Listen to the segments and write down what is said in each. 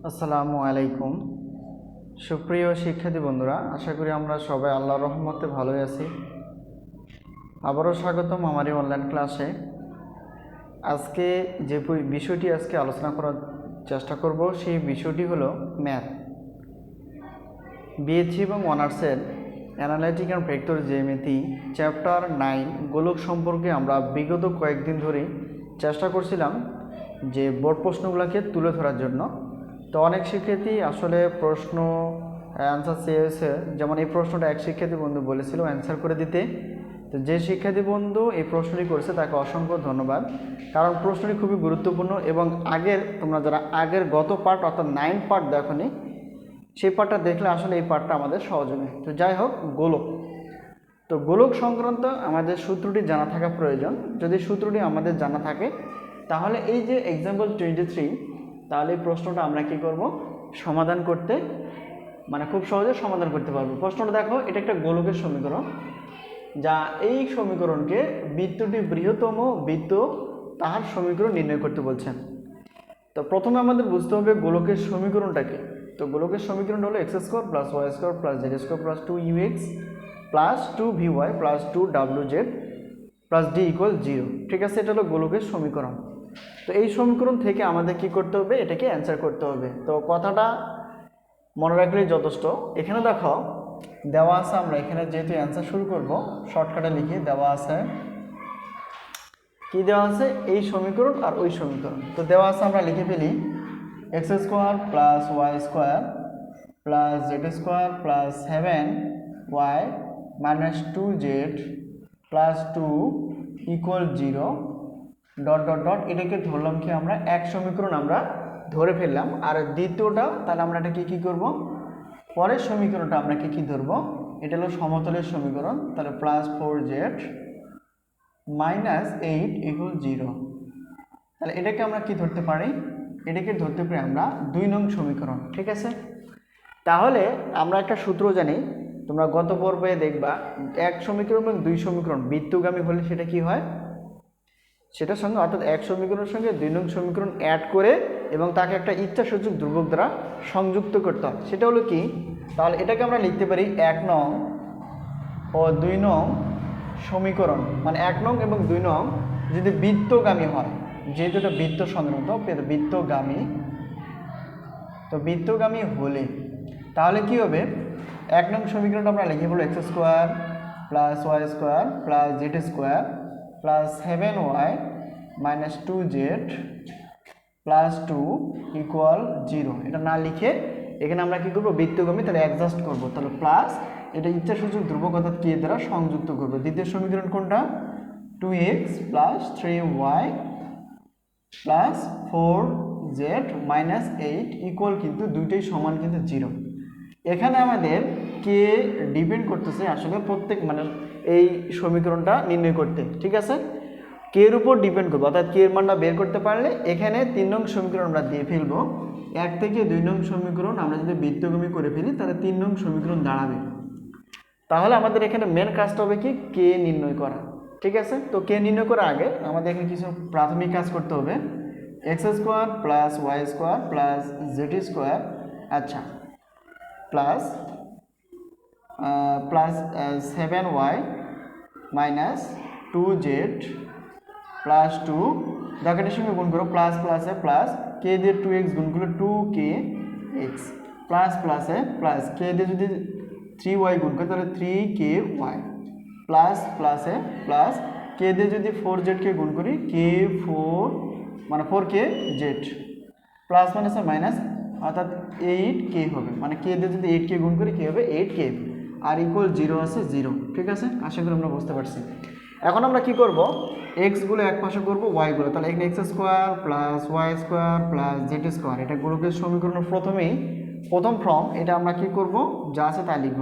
আসসালামু আলাইকুম। সুপ্রিয় শিক্ষার্থী বন্ধুরা, আশা করি আমরা সবাই আল্লাহর রহমতে ভালোই আছি। আবারও স্বাগতম আমার এই অনলাইন ক্লাসে। আজকে যে বিষয়টি আলোচনা করার চেষ্টা করব সেই বিষয়টি হলো ম্যাথ। বিএসসি এবং অনার্সের অ্যানালাইটিক অ্যান্ড ভেক্টর জ্যামিতি চ্যাপ্টার 9 গোলক সম্পর্কে আমরা বিগত কয়েকদিন ধরেই চেষ্টা করছিলাম যে বোর্ড প্রশ্নগুলোকে তুলে ধরার জন্য। তো অনেক শিক্ষার্থী আসলে প্রশ্ন অ্যান্সার চেয়েছে, যেমন এই প্রশ্নটা এক শিক্ষার্থী বন্ধু বলেছিল অ্যান্সার করে দিতে। তো যে শিক্ষার্থী বন্ধু এই প্রশ্নটি করেছে তাকে অসংখ্য ধন্যবাদ, কারণ প্রশ্নটি খুবই গুরুত্বপূর্ণ এবং তোমরা যারা আগের গত পার্ট অর্থাৎ 9 পার্ট দেখোনি, সেই পার্টটা দেখলে আসলে এই পার্টটা আমাদের সহজ হবে। তো যাই হোক, গোলক সংক্রান্ত আমাদের সূত্রটি জানা থাকা প্রয়োজন। যদি সূত্রটি আমাদের জানা থাকে তাহলে এই যে এক্সাম্পল 23, তাহলে এই প্রশ্নটা আমরা কি করব, সমাধান করতে খুব সহজে সমাধান করতে পারবো। প্রশ্নটা দেখো, এটা একটা গোলকের সমীকরণ, যা এই সমীকরণকে বৃত্তটি বৃহত্তম বৃত্ত তাহার সমীকরণ নির্ণয় করতে বলছেন। তো প্রথমে আমাদের বুঝতে হবে গোলকের সমীকরণটাকে। তো গোলকের সমীকরণ হলো x² + y² + z² + 2ux + 2vy + 2wz + d = 0। ঠিক আছে, এটা হলো গোলকের সমীকরণ। তো এই সমীকরণ থেকে আমাদের কি করতে হবে, এটাকে অ্যান্সার করতে হবে। তো কথাটা মনে রাখলেই যথেষ্ট। এখানে দেখো দেওয়া আছে, আমরা এখানে যেহেতু অ্যান্সার শুরু করব শর্টকাটে লিখে দেওয়া আছে, কি দেওয়া আছে, এই সমীকরণ আর ওই সমীকরণ। তো দেওয়া আছে, আমরা লিখে ফেলি x² + y² + z² + 7y - 2z + 2 = 0 ... এটাকে ধরলাম কি আমরা এক সমীকরণ আমরা ধরে ফেললাম। আর দ্বিতীয়টা তাহলে আমরা এটাকে কি করব, পরের সমীকরণটা আমরা কি ধরব, এটা হলো সমতলের সমীকরণ। তাহলে +4z - 8 = 0। তাহলে এটাকে আমরা কি ধরতে পারি, এটাকে ধরতে পারি আমরা 2 নং সমীকরণ। ঠিক আছে, তাহলে আমরা একটা সূত্র জানি, তোমরা গত পর্বে দেখবা, এক সমীকরণ এবং 2 সমীকরণ বৃত্তগামী হলে সেটা কি হয়, সেটার সঙ্গে অর্থাৎ এক সমীকরণের সঙ্গে 2 নং সমীকরণ অ্যাড করে এবং তাকে একটা ইচ্ছাসূচক ধ্রুবক দ্বারা সংযুক্ত করতে হয়। সেটা হলো কি, তাহলে এটাকে আমরা লিখতে পারি 1 নং ও 2 নং সমীকরণ। 1 নং এবং 2 নং যদি বৃত্তগামী হয়, যেহেতু এটা বৃত্ত সংক্রান্ত, বৃত্তগামী, তো বৃত্তগামী হলে তাহলে কি হবে, 1 নং সমীকরণটা আমরা লিখে বলবো x² + y² + z² + 7y - 2z + 2 = 0। এটা না লিখে এখানে আমরা কি করব, বৃত্তগামী তাহলে অ্যাডজাস্ট করব, তাহলে প্লাস এটা ইচ্ছাসূচক ধ্রুবক অর্থাৎ কে দ্বারা সংযুক্ত করব। দ্বিতীয় সমীকরণ কোনটা, 2x + 3y + 4z - 8 = কিন্তু দুইটাই সমান কিন্তু 0। এখানে আমাদের কে ডিপেন্ড করতেছে আসলে প্রত্যেক এই সমীকরণটা নির্ণয় করতে। ঠিক আছে, কে এর উপর ডিপেন্ড করবো, অর্থাৎ কে এর মানটা বের করতে পারলে এখানে 3 নং সমীকরণ আমরা দিয়ে ফেলবো। 1 থেকে 2 নং সমীকরণ আমরা যদি বৃত্তগামী করে ফেলি তাহলে 3 নং সমীকরণ দাঁড়াবে। তাহলে আমাদের এখানে মেন কাজটা হবে কি, কে নির্ণয় করা। ঠিক আছে, তো কে নির্ণয় করার আগে আমাদের এখানে কিছু প্রাথমিক কাজ করতে হবে। x² + y² + z², আচ্ছা, প্লাস 7y - 2z + 2 ব্র্যাকেটের সঙ্গে গুণ করো, প্লাস প্লাসে প্লাস, কে দিয়ে 2x গুণ করলে 2kx প্লাস প্লাসে প্লাস, কে দিয়ে যদি 3y গুণ করে তাহলে 3ky প্লাস প্লাসে প্লাস, কে দিয়ে যদি 4z কে গুণ করি k4 4kz প্লাস মাইনাসে মাইনাস, অর্থাৎ 8k হবে, কে দিয়ে যদি 8k গুণ করি কি হবে, 8k আর = 0 আছে 0। ঠিক আছে, আশা করি আমরা বুঝতে পারছি। এখন আমরা কি করব, x গুলো এক পাশে করব, y গুলো, তাহলে এখানে x² + y² + z², এটা গোলকের সমীকরণের প্রথম ফর্ম। এটা আমরা কি করব, যা আছে তাই লিখব,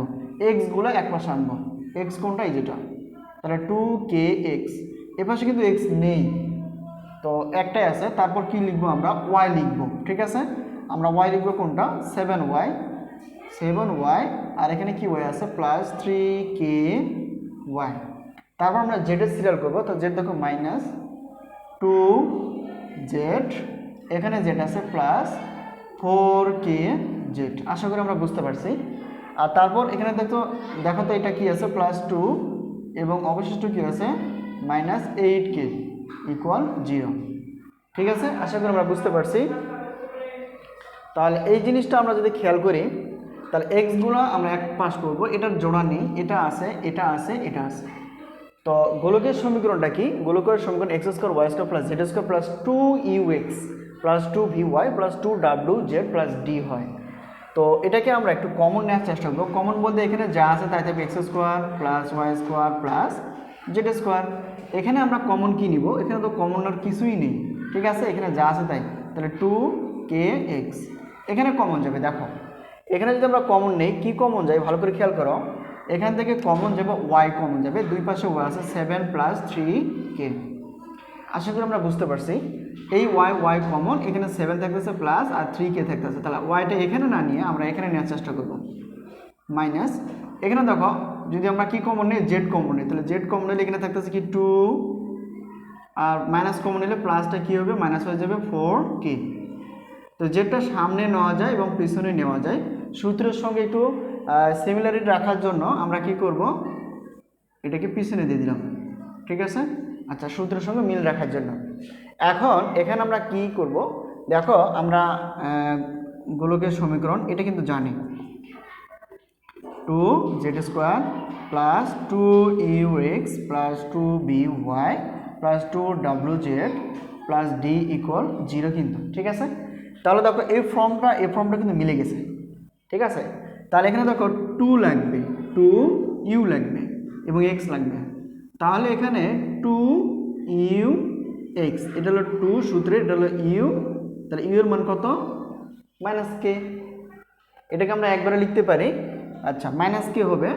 x গুলো এক পাশে আনবো, x কোনটা, এই যেটা, তাহলে 2kx, এ পাশে কিন্তু x নেই, তো একটাই আছে, তারপর কি লিখবো আমরা, y লিখবো। ঠিক আছে, আমরা y লিখবো কোনটা, 7y, আর এখানে কি y আছে, +3ky। তারপর আমরা z এর সিরিয়াল করবো, তো z দেখো -2z এখানে জেড আছে প্লাস 4k জেড। আশা করি আমরা বুঝতে পারছি। আর তারপর এখানে দেখো তো এটা কি আছে +2 এবং অবশিষ্ট কি আছে -8k ইকুয়াল 0। ঠিক আছে, আশা করি আমরা বুঝতে পারছি। তাহলে এই জিনিসটা আমরা যদি খেয়াল করি তাহলে এক্সগুলো আমরা এক পাশ করবো, এটার জোড়া নেই, এটা আছে, এটা আছে, এটা আছে। তো গোলকের সমীকরণটা কি? গোলকের সমীকরণ x² y² + z² + 2ux + 2vy + 2wz + d হয়। তো এটাকে আমরা একটু কমন নেওয়ার চেষ্টা করবো। কমন বলতে এখানে যা আছে তাই থাকবে x² + y² + z²। এখানে আমরা কমন কি নিব? এখানে তো কমন আর কিছুই নেই, ঠিক আছে, এখানে যা আছে তাই। তাহলে 2kx এখানে কমন যাবে। দেখো এখানে যদি আমরা কমন নেই, কি কমন যায় ভালো করে খেয়াল করো। এখান থেকে কমন যাবে y কমন যাবে, দুই পাশে y আছে 7 + 3k। আশা করি আমরা বুঝতে পারছি। এই y কমন, এখানে 7 থাকতেছে প্লাস আর 3k থাকতেছে। তাহলে yটা এখানে না নিয়ে আমরা এখানে নেওয়ার চেষ্টা করব মাইনাস। এখানে দেখো যদি আমরা কি কমন নিই, z কমন নিই, তাহলে z কমন নিলে এখানে থাকতেছে কি 2 আর মাইনাস কমন নিলে প্লাসটা কি হবে মাইনাস হয়ে যাবে 4k। তো যেটা সামনে নেওয়া যায় এবং পিছনে নেওয়া যায়, সূত্রের সঙ্গে একটু সিমিলারিটি রাখার জন্য আমরা কি করব, এটাকে পিছনে দিয়ে দিলাম, ঠিক আছে। আচ্ছা, সূত্রের সঙ্গে মিল রাখার জন্য। এখন এখানে আমরা কি করব, দেখো আমরা গোলকের সমীকরণ এটা কিন্তু জানি, 2z² + 2ux + 2by + 2wz + d = 0 কিন্তু, ঠিক আছে। তাহলে দেখো এই ফর্মটা কিন্তু মিলে গেছে, ঠিক আছে। তাহলে এখানে দেখো 2 লাগবে, 2u লাগবে এবং x লাগবে। তাহলে এখানে 2ux, এটা হলো 2 সূত্রে, এটা হলো u, তাহলে u এর মান কত -k। এটাকে আমরা একবারে লিখতে পারি। আচ্ছা, -k হবে,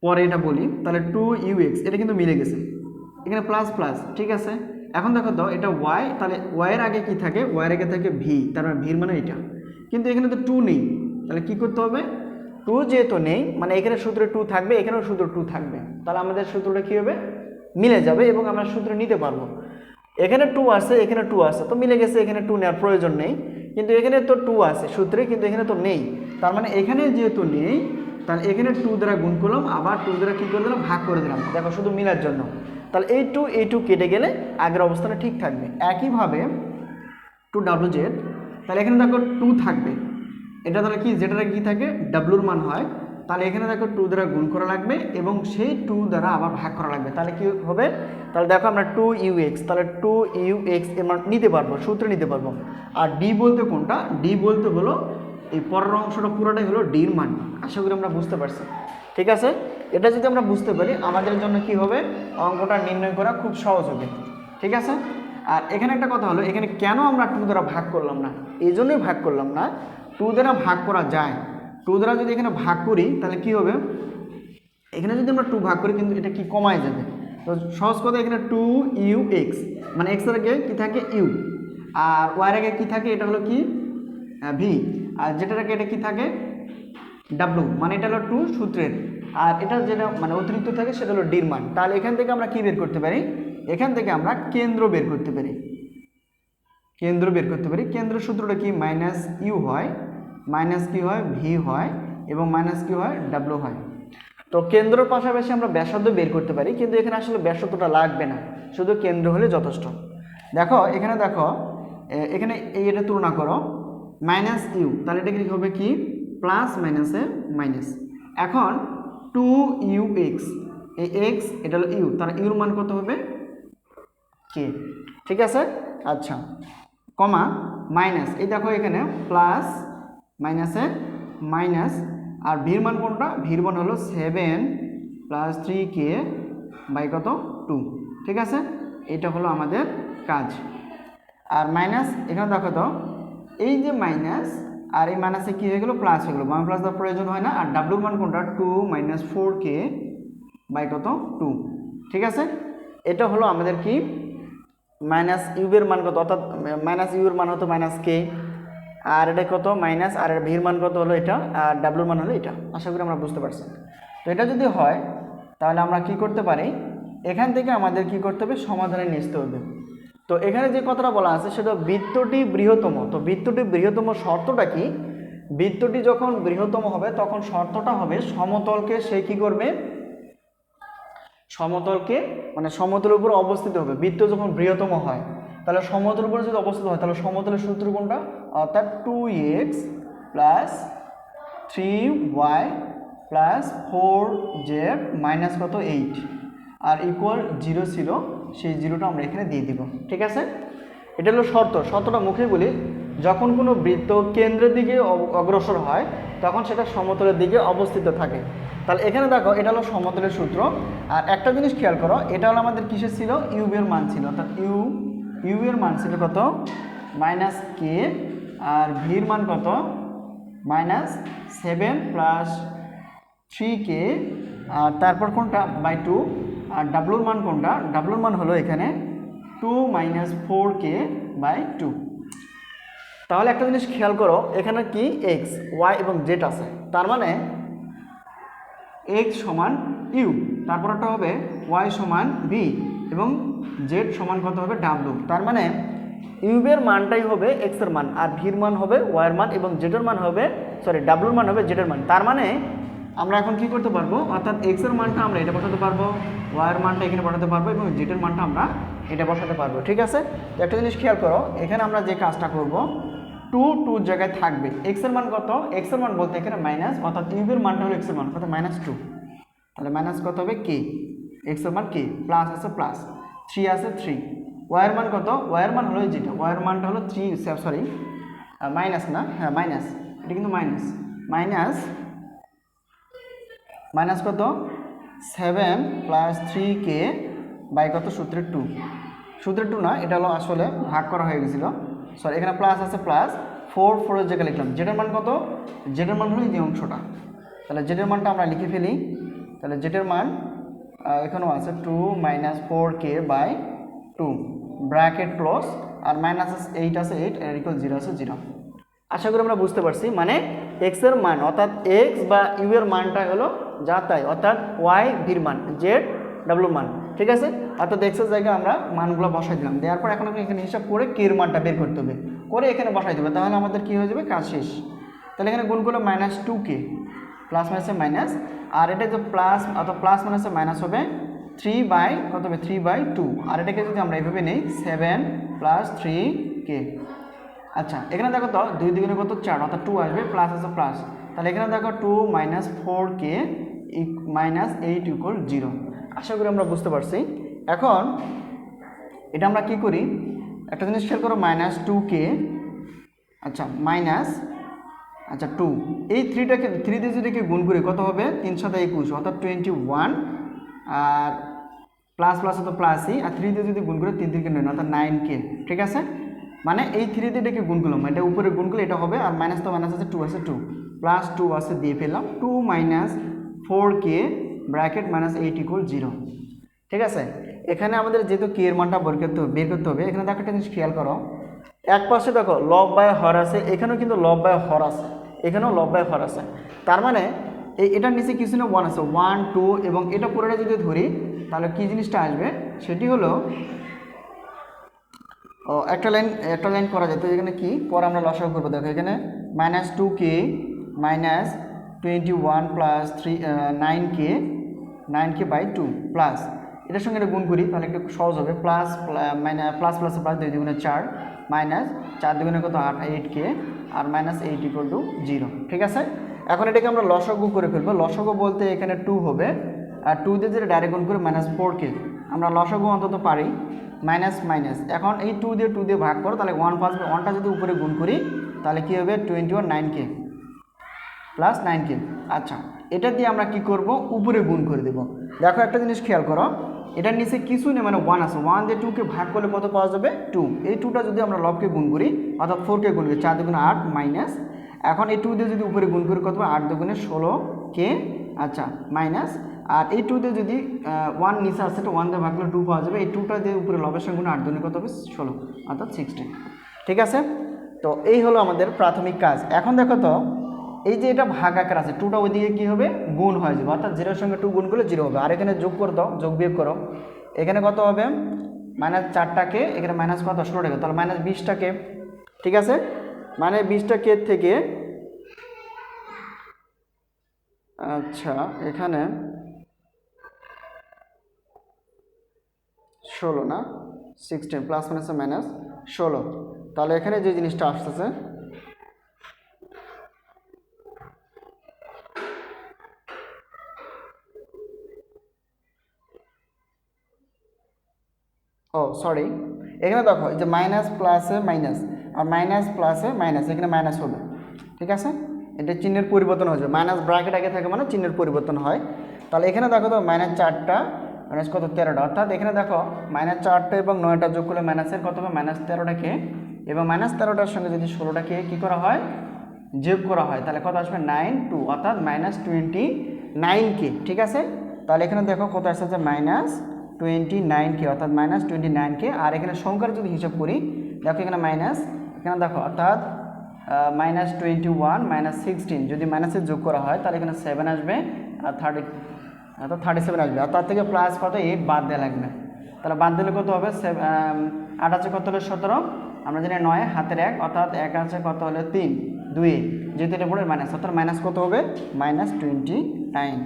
পরে এটা বলি। তাহলে 2ux এটা কিন্তু মিলে গেছে, এখানে প্লাস প্লাস, ঠিক আছে। এখন দেখো তো এটা y, তাহলে y এর আগে কি থাকে, y এর আগে থাকে v, তার মানে v এর মানে এটা। কিন্তু এখানে তো 2 নেই, তাহলে কি করতে হবে, 2 যেহেতু নেই মানে এখানে সূত্রে 2 থাকবে, এখানেও সূত্র 2 থাকবে, তাহলে আমাদের সূত্রটা কি হবে, মিলে যাবে এবং আমরা সূত্র নিতে পারবো। এখানে 2 আছে, এখানে 2 আছে, তো মিলে গেছে, এখানে 2 নেওয়ার প্রয়োজন নেই। কিন্তু এখানে তো 2 আছে সূত্রে, কিন্তু এখানে তো নেই, তার মানে এখানে যেহেতু নেই তাহলে এখানে 2 দ্বারা গুণ করলাম, আবার 2 দ্বারা কী করে দিলাম, ভাগ করে দিলাম, দেখো শুধু মিলার জন্য। তাহলে এই 2 কেটে গেলে আগের অবস্থানে ঠিক থাকবে। একইভাবে 2wz, তাহলে এখানে দেখো 2 থাকবে, এটা তাহলে কি, যেটা কি থাকে ডাব্লুর মান হয়, তাহলে এখানে দেখো 2 দ্বারা গুণ করা লাগবে এবং সেই 2 দ্বারা আবার ভাগ করা লাগবে। তাহলে কি হবে, তাহলে দেখো আমরা 2ux, তাহলে 2ux এর মান নিতে পারবো, সূত্রে নিতে পারবো। আর ডি বলতে কোনটা, ডি বলতে হলো এই পরের অংশটা পুরোটাই হলো ডির মান। আশা করি আমরা বুঝতে পারছি, ঠিক আছে। এটা যদি আমরা বুঝতে পারি আমাদের জন্য কি হবে, অঙ্কটা নির্ণয় করা খুব সহজ হবে, ঠিক আছে। আর এখানে একটা কথা হলো, এখানে কেন আমরা 2 দ্বারা ভাগ করলাম না, এই জন্যই ভাগ করলাম না। 2 দ্বারা ভাগ করা যায়, 2 দ্বারা যদি এখানে ভাগ করি তাহলে কি হবে, এখানে যদি আমরা 2 ভাগ করি কিন্তু এটা কি কমায় যাবে। তো সহজ কথা, এখানে 2ux মানে x এর আগে কি থাকে u, আর y এর আগে কি থাকে, এটা হলো কি v, আর যেটার আগে এটা কি থাকে w, মানে এটা হলো 2 সূত্রের, আর এটা যেটা মানে অতিরিক্ত থাকে সেটা হলো ডির মান। তাহলে এখান থেকে আমরা কি বের করতে পারি, এখান থেকে আমরা কেন্দ্র বের করতে পারি, কেন্দ্র সূত্রটা কি -u হয়, মাইনাস কি হয় v হয় এবং মাইনাস কি হয় w হয়। তো কেন্দ্রের পাশাপাশি আমরা ব্যাসার্ধ বের করতে পারি, কিন্তু এখানে আসলে ব্যাসার্ধটা লাগবে না, শুধু কেন্দ্র হলে যথেষ্ট। দেখো এখানে দেখো, এখানে এটা তুলনা করো -u, তাহলে এটা কি হবে কি প্লাস মাইনাসে মাইনাস। এখন 2ux, এই x এটা হলো u, তাহলে ইউর মান কত হবে k, ঠিক আছে। আচ্ছা, কমা মাইনাস, এই দেখো এখানে প্লাস মাইনাসে মাইনাস, আর ভির মান কোনটা, ভির মান হলো 7 + 3k বাই কত 2, ঠিক আছে। এটা হলো আমাদের কাজ। আর মাইনাস এখানে দেখো তো, এই যে মাইনাস আর এই মাইনাসে কি হয়ে গেল, প্লাস হয়ে গেল, মান প্লাস দেওয়ার প্রয়োজন হয় না। আর ডাব্লুর মান কোনটা, 2 - 4k বাই কত 2, ঠিক আছে। এটা হলো আমাদের কি -u এর মান কত, অর্থাৎ -u এর মান হতো -k, আর এটা কত মাইনাস, আর এর ভির মান কত হলো এটা, আর ডাব্লুর মান হলো এটা। আশা করি আমরা বুঝতে পারছি। তো এটা যদি হয় তাহলে আমরা কি করতে পারি, এখান থেকে আমাদের কি করতে হবে, সমাধানে নিতে হবে। তো এখানে যে কথাটা বলা আছে সেটা বৃত্তটি বৃহত্তম। তো বৃত্তটি বৃহত্তম শর্তটা কি? বৃত্তটি যখন বৃহত্তম হবে তখন শর্তটা হবে সমতলকে সে কি করবে, সমতলকে মানে সমতলের উপর অবস্থিত হবে। বৃত্ত যখন বৃহত্তম হয় তাহলে সমতলের উপরে যদি অবস্থিত হয় তাহলে সমতলের সূত্র কোনটা, অর্থাৎ 2x plus 3y plus 4z minus কত 8 আর ইকুয়াল 0 ছিল, সেই জিরোটা আমরা এখানে দিয়ে দিব। ঠিক আছে, এটা হলো শর্ত। শর্তটা মুখে বলি, যখন কোনো বৃত্ত কেন্দ্রের দিকে অগ্রসর হয় তখন সেটা সমতলের দিকে অবস্থিত থাকে। তাহলে এখানে দেখো এটা হলো সমতলের সূত্র। আর একটা জিনিস খেয়াল করো, এটা হলো আমাদের কিসের ছিল, ইউবের মান ছিল, অর্থাৎ ইউবের মান ছিল কত মাইনাস কে, আর ভির মান কত মাইনাস 7 প্লাস 3k, আর তারপর কোনটা বাই 2, আর ডাব্লুর মান কোনটা, ডাব্লুর মান হলো এখানে 2 মাইনাস 4k বাই 2। তাহলে একটা জিনিস খেয়াল করো, এখানে কি এক্স ওয়াই এবং জেড আছে, তার মানে এক্স সমান ইউ, তারপর একটা হবে ওয়াই সমান ভি এবং জেড সমান কত হবে ডাব্লু। তার মানে ইউবের মানটাই হবে এক্স এর মান, আর ভির মান হবে ওয়াইয়ের মান এবং জেডের মান হবে ডাব্লুর মান হবে জেডের মান। তার মানে আমরা এখন কি করতে পারবো, অর্থাৎ এক্স এর মানটা আমরা এটা বসাতে পারবো, ওয়াইয়ের মানটা এখানে বসাতে পারবো এবং জেডের মানটা আমরা এটা বসাতে পারবো। ঠিক আছে, তো একটা জিনিস খেয়াল করো, এখানে আমরা যে কাজটা করব, 2 জায়গায় থাকবে। এক্স এর মান কত, এক্স এর মান বলতে এখানে মাইনাস, অর্থাৎ ইউবের মানটা হলো এক্স এর মান কত -2, তাহলে মাইনাস কত হবে কে, এক্স এর মান কে, প্লাস আছে প্লাস 3 আছে 3, ওয়াইয়ের মান কত, ওয়াইয়ের মান হলো যেটা, ওয়াইয়ের মানটা হলো 3, সরি মাইনাস না, হ্যাঁ মাইনাস, এটা কিন্তু মাইনাস মাইনাস কত 7 প্লাস 3k বাই কত সূত্রের 2, সূত্রের 2 না, এটা হলো আসলে ভাগ করা হয়ে গেছিল, সরি এখানে প্লাস আছে প্লাস 4 এর জায়গায় লিখলাম। জেডের মান কত, জেডের মান হলো এই যে অংশটা, তাহলে জেডের মানটা আমরা লিখে ফেলি। তাহলে জেডের মান এখানেও আছে 2 minus 4k by 2 bracket close, আর মাইনাস 8 আছে 8 আর ইকুয়াল 0 আছে 0। আশা করি আমরা বুঝতে পারছি, মানে এক্স এর মান অর্থাৎ এক্স বা ইউ এর মানটা হলো যা তাই, অর্থাৎ ওয়াই ভির মান, জেড ডাব্লু মান। ঠিক আছে, অর্থাৎ এক্স এর জায়গায় আমরা মানগুলো বসাই দিলাম, দেওয়ার পর এখন এখানে হিসাব করে কে এর মানটা বের করতে হবে, করে এখানে বসাই দেবে, তাহলে আমাদের কি হয়ে যাবে, কাজ শেষ। তাহলে এখানে গুণ করলে -2k, প্লাস মাইনাসে মাইনাস, আর এটা যে প্লাস অর্থাৎ প্লাস মাইনাসে মাইনাস হবে 3 বাই কত হবে 3/2, আর এটাকে যদি আমরা এইভাবে নেই 7 প্লাস 3k। আচ্ছা এখানে দেখো তো 2 দ্বিগুণে কত 4, অর্থাৎ 2 আসবে, প্লাস আছে প্লাস, তাহলে এখানে দেখো 2 মাইনাস 4k মাইনাস 8 ইকুয়াল 0। আশা করি আমরা বুঝতে পারছি। এখন এটা আমরা কি করি, একটা জিনিস খেয়াল করো, -2k, আচ্ছা মাইনাস 2, এই 3 দিয়ে যদি গুণ করি কত হবে, 3 × 7 = 21, অর্থাৎ 21, আর প্লাস প্লাস তো প্লাসই, আর 3 দিয়ে যদি গুণ করে 3 3 9, অর্থাৎ 9k। ঠিক আছে, মানে এই 3 দিয়ে এটাকে গুণ করলাম, এটা উপরে গুণ করলে এটা হবে, আর মাইনাস তো মাইনাস আছে 2 আছে 2 প্লাস 2 আছে দিয়ে ফেললাম, 2 মাইনাস 4k ব্র্যাকেট -8 ইকুয়াল 0। ঠিক আছে, এখানে আমাদের যেহেতু কে এর মানটা বের করতে হবে, এখানে দেখো একটা জিনিস খেয়াল করো, এক পাশে দেখো লব বাই হর আছে, এখানেও কিন্তু লব বাই হর আছে, এখানেও লব বাই হর আছে, তার মানে এটার নিচে কিছু না 1 আছে, 1 2, এবং এটা পুরোটা যদি ধরি তাহলে কি জিনিসটা আসবে, সেটি হলো একটা লাইন করা যায়। তো এখানে কি পরে আমরা লসাগু করবো, দেখো এখানে -2k minus 21 plus 9k by 2 plus এটার সঙ্গে এটা গুণ করি, তাহলে একটু সহজ হবে, প্লাস প্লাস প্লাস 2 দুগুণে 4 মাইনাস 4 দুগুণে কত 8k আর -8 ইকুয়াল টু 0। ঠিক আছে, এখন এটাকে আমরা লসাগু করে ফেলবো। লসাগু বলতে এখানে 2 হবে, আর 2 দিয়ে যেটা ডাইরেক্ট গুণ করে -4k, আমরা লসাগু অন্তত পারি মাইনাস মাইনাস, এখন এই 2 দিয়ে ভাগ করো, তাহলে 1 পাসবে, 1টা যদি উপরে গুণ করি তাহলে কি হবে 21 9k প্লাস 9k। আচ্ছা এটা দিয়ে আমরা কি করব, উপরে গুণ করে দেব। দেখো একটা জিনিস খেয়াল করো, এটার নিচে কিছু নেই, মানে 1 আছে, 1 দিয়ে 2কে ভাগ করলে কত পাওয়া যাবে 2, এই 2টা যদি আমরা লবকে গুণ করি অর্থাৎ 4কে গুণ করি, 4 দুগুণে 8 মাইনাস, এখন এই 2 দিয়ে যদি উপরে গুণ করি কত হবে 8 দুগুণে 16k, আচ্ছা মাইনাস, আর এই 2 দিয়ে যদি 1 নিচে আসছে তো 1 দিয়ে ভাগ করলে 2 পাওয়া যাবে, এই 2টা দিয়ে উপরে লবের সঙ্গে 8 দুগুণে কত হবে 16, অর্থাৎ 16। ঠিক আছে, তো এই হলো আমাদের প্রাথমিক কাজ। এখন দেখো তো এই যে এটা ভাগ আকার আছে, 2টা ওইদিকে কী হবে গুণ হয়ে যাবে, অর্থাৎ 0 এর সঙ্গে 2 গুণ করলে 0 হবে, আর এখানে যোগ করে দাও, যোগ বিয়োগ করো, এখানে কত হবে মাইনাস 4টাকে এখানে মাইনাস কত 16টাকে, তাহলে মাইনাস 20টাকে, ঠিক আছে। মানে 20টাকে থেকে আচ্ছা এখানে 16 না 16 প্লাস মাইনাস মাইনাস 16, তাহলে এখানে যে জিনিসটা আসতেছে ও সরি, এখানে দেখো এই যে মাইনাস প্লাসে মাইনাস আর মাইনাস প্লাসে মাইনাস, এখানে মাইনাস হবে, ঠিক আছে। এটা চিহ্নের পরিবর্তন হয়ে যাবে, মাইনাস ব্র্যাকেট আগে থাকে মানে চিহ্নের পরিবর্তন হয়। তাহলে এখানে দেখো তো মাইনাস 4টা মাইনাস কত 13টা, অর্থাৎ এখানে দেখো মাইনাস 4টা এবং 9টা যোগ করলে মাইনাসের কত হবে মাইনাস 13টাকে, এবং মাইনাস 13টার সঙ্গে যদি 16টাকে কী করা হয় যোগ করা হয়, তাহলে কত আসবে 9 অর্থাৎ মাইনাস 29কে, ঠিক আছে। তাহলে এখানে দেখো কত আসছে মাইনাস 29কে, অর্থাৎ মাইনাস 29কে। আর এখানে সংখ্যার যদি হিসাব করি দেখো এখানে মাইনাস, এখানে দেখো অর্থাৎ মাইনাস 21 মাইনাস 16 যদি মাইনাসে যোগ করা হয় তাহলে এখানে 7 আসবে, আর 37 আসবে, আর তার থেকে প্লাস কত 8 বাদ দেওয়া লাগবে। তাহলে বাদ দিলে কত হবে 8 আছে কত হলো 17, আমরা জানি 9 হাতের 1 অর্থাৎ 1 আছে কত হলো 3 2, যেহেতু এটা পড়ে মাইনাস, অর্থাৎ মাইনাস কত হবে মাইনাস 29,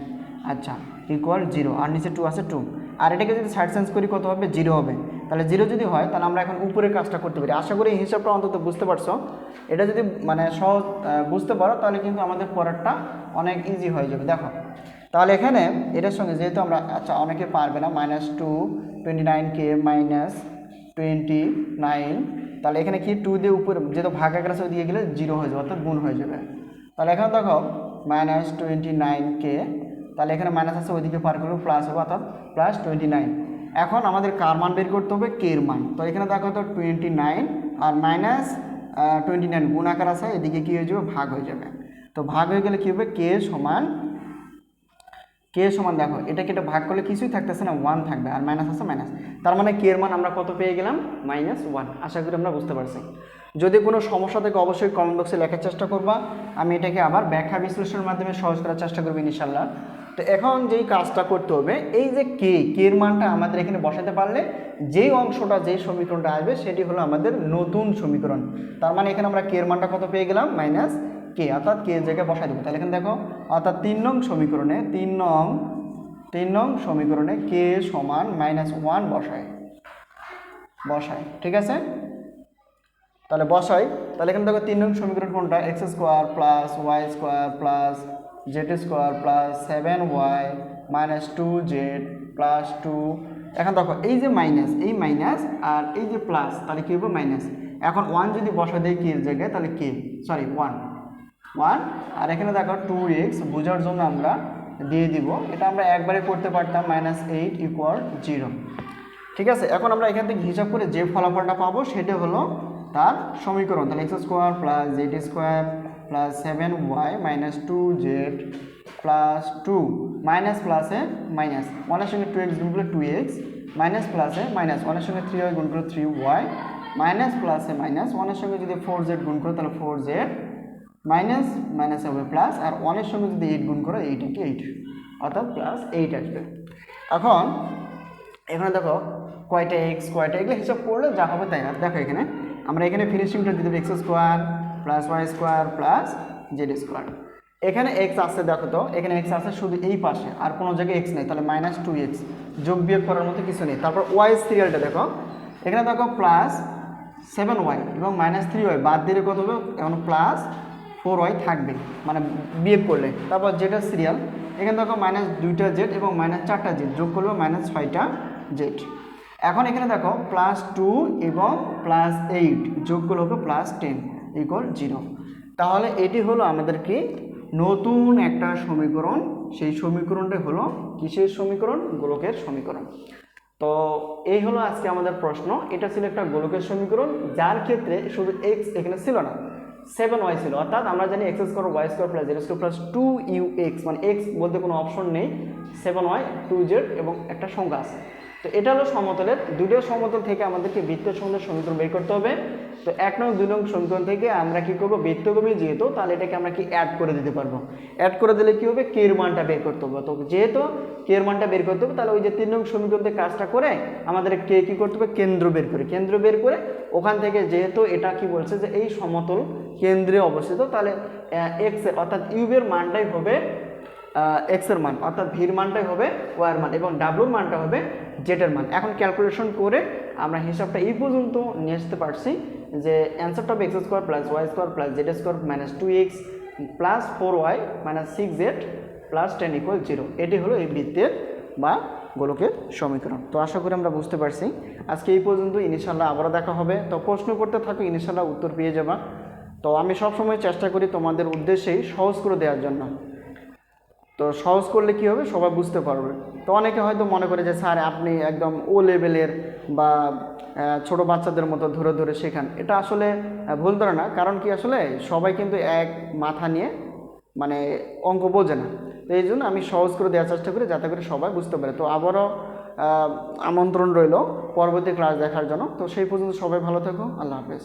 আচ্ছা ইকুয়াল 0, আর নিচে 2 আছে 2, আর এটাকে যদি সাইড চেঞ্জ করি কত হবে 0 হবে। তাহলে 0 যদি হয় তাহলে আমরা এখন উপরের কাজটা করতে পারি। আশা করি এই হিসাবটা অন্তত বুঝতে পারছো। এটা যদি মানে সহজ বুঝতে পারো তাহলে কিন্তু আমাদের পরেরটা অনেক ইজি হয়ে যাবে। দেখো তাহলে এখানে এটার সঙ্গে যেহেতু আমরা, আচ্ছা অনেকে পারবে না, মাইনাস 29কে মাইনাস 29, তাহলে এখানে কি 2 দিয়ে উপরে যেহেতু ভাগ আকার আছে দিয়ে গেলে 0 হয়ে যাবে, অর্থাৎ গুণ হয়ে যাবে। তাহলে এখানে দেখো মাইনাস 29কে, তাহলে এখানে মাইনাস আছে ওইদিকে পার করবো প্লাস হবে, অর্থাৎ প্লাস 29। এখন আমাদের কার মান বের করতে হবে কে এর মান। তো এখানে দেখো তো 29 আর মাইনাস 29 গুণ আকার আছে, এদিকে কী হয়ে যাবে ভাগ হয়ে যাবে। তো ভাগ হয়ে গেলে কী হবে কে সমান দেখো এটাকে এটা ভাগ করলে কিছুই থাকতেছে না 1 থাকবে, আর মাইনাস আছে মাইনাস, তার মানে কে এর মান আমরা কত পেয়ে গেলাম -1। আশা করি আমরা বুঝতে পারছি। যদি কোনো সমস্যা থাকে অবশ্যই কমেন্ট বক্সে লেখার চেষ্টা করবা, আমি এটাকে আবার ব্যাখ্যা বিশ্লেষণের মাধ্যমে সহজ করার চেষ্টা করবো ইনশাল্লাহ। তো এখন যেই কাজটা করতে হবে, এই যে কে এর মানটা আমাদের এখানে বসাতে পারলে যেই অংশটা যেই সমীকরণটা আসবে সেটি হলো আমাদের নতুন সমীকরণ। তার মানে এখানে আমরা কে এর মানটা কত পেয়ে গেলাম কে, অর্থাৎ কে এর জায়গায় বসাই দেবো। তাহলে এখানে দেখো অর্থাৎ 3 নং সমীকরণে কে সমান -1 বসাই, ঠিক আছে। তাহলে বসাই, তাহলে এখানে দেখো 3 নং সমীকরণ কোনটা, x² + y² + z² + 7y - 2z + 2। এখন দেখো এই যে মাইনাস, এই মাইনাস আর এই যে প্লাস, তাহলে কি হবে মাইনাস। এখন 1 যদি বসা দেয় কে এর জায়গায় তাহলে কে 1, আর এখানে দেখো 2x বোঝার জন্য আমরা দিয়ে দিব, এটা আমরা একবারে করতে পারতাম -8 = 0, ঠিক আছে। এখন আমরা এখান থেকে হিসাব করে যে ফলাফলটা পাবো সেটা হলো তার সমীকরণ। তাহলে x² + z² + 7y - 2z + 2 minus প্লাসে মাইনাস 1 এর সঙ্গে 2x গুণ করলে 2x, মাইনাস প্লাসে মাইনাস 1 এর সঙ্গে 3y গুণ করলে 3y, মাইনাস প্লাসে মাইনাস 1 এর সঙ্গে যদি 4z গুণ করো তাহলে 4z, মাইনাস মাইনাস হবে প্লাস, আর 1 এর সঙ্গে যদি 8 গুণ করো 8 × 8 অর্থাৎ +8 আসবে। এখন এখানে দেখো কয়টা x কয়টা, এগুলো হিসাব করলে যা হবে তাই না। দেখো এখানে আমরা এখানে ফিনিশিংটা দিয়ে দেবো x² + y² + z²। এখানে x আছে, দেখো তো এখানে x আছে শুধু এই পাশে, আর কোনো জায়গায় x নেই, তাহলে -2x, যোগ বিয়োগ করার মতো কিছু নেই। তারপর y সিরিয়ালটা দেখো, এখানে দেখো +7y এবং -3y বাদ দিলে কত হবে, এখন +4y থাকবে মানে বিয়োগ করলে। তারপর z সিরিয়াল, এখানে দেখো -2টা z এবং -4টা z যোগ করলে -6টা z। এখন এখানে দেখো +2 এবং +8 যোগ করলে হবে +10 = 0। তাহলে এটি হলো আমাদের কি নতুন একটা সমীকরণ। সেই সমীকরণটা হলো কিসের সমীকরণ, গোলকের সমীকরণ। তো এই হলো আজকে আমাদের প্রশ্ন। এটা ছিল একটা গোলকের সমীকরণ যার ক্ষেত্রে শুধু x এখানে ছিল না, 7y ছিল, অর্থাৎ আমরা জানি x² y² + z² + 2ux, মানে x বলতে কোনো অপশন নেই, 7y 2z এবং একটা সংখ্যা আছে। তো এটা হলো সমতলের দুটো সমতল থেকে আমাদেরকে বৃত্তের সমতলের সমীকরণ বের করতে হবে। তো 1 নং 2 নং সমীকরণ থেকে আমরা কি করব, বৃত্তগমী যেহেতু তাহলে এটাকে আমরা কি অ্যাড করে দিতে পারবো। অ্যাড করে দিলে কি হবে, কে এর মানটা বের করতে হবে। তো যেহেতু কে এর মানটা বের করতে হবে তাহলে ওই যে 3 নং সমীকরণ থেকে কাজটা করে আমাদের কে কি করতে হবে, কেন্দ্র বের করে ওখান থেকে যেহেতু এটা কি বলছে যে এই সমতল কেন্দ্রে অবস্থিত, তাহলে এক্স এর অর্থাৎ ইউ এর মানটাই হবে এক্স এর মান, অর্থাৎ ভির মানটাই হবে ওয়াই এর মান এবং ডাব্লুর মানটা হবে জেড এর মান। এখন ক্যালকুলেশন করে আমরা হিসাবটা এই পর্যন্ত নিয়ে আসতে পারছি যে অ্যান্সারটা হবে X square plus Y square plus Z square minus 2x plus 4y minus 6z plus 10 = 0। এটি হলো এই বৃত্তের বা গোলকের সমীকরণ। তো আশা করি আমরা বুঝতে পারছি। আজকে এই পর্যন্ত, ইনশাল্লাহ আবারও দেখা হবে। তো প্রশ্ন করতে থাকো, ইনশাল্লাহ উত্তর পেয়ে যাবা। তো আমি সবসময় চেষ্টা করি তোমাদের উদ্দেশ্যেই সহজ করে দেওয়ার জন্য। তো সহজ করলে কি হবে, সবাই বুঝতে পারবে। তো অনেকে হয়তো মনে করে যে স্যার আপনি একদম ও লেভেলের বা ছোট বাচ্চাদের মতো ধরে ধরে শেখান। এটা আসলে ভুল ধারণা। কারণ কি, আসলে সবাই কিন্তু এক মাথা নিয়ে মানে অঙ্ক বোঝে না। তো এই জন্য আমি সহজ করে দেওয়ার চেষ্টা করি যাতে করে সবাই বুঝতে পারে। তো আবারও আমন্ত্রণ রইল পরবর্তী ক্লাস দেখার জন্য। তো সেই পর্যন্ত সবাই ভালো থাকো, আল্লাহ হাফেজ।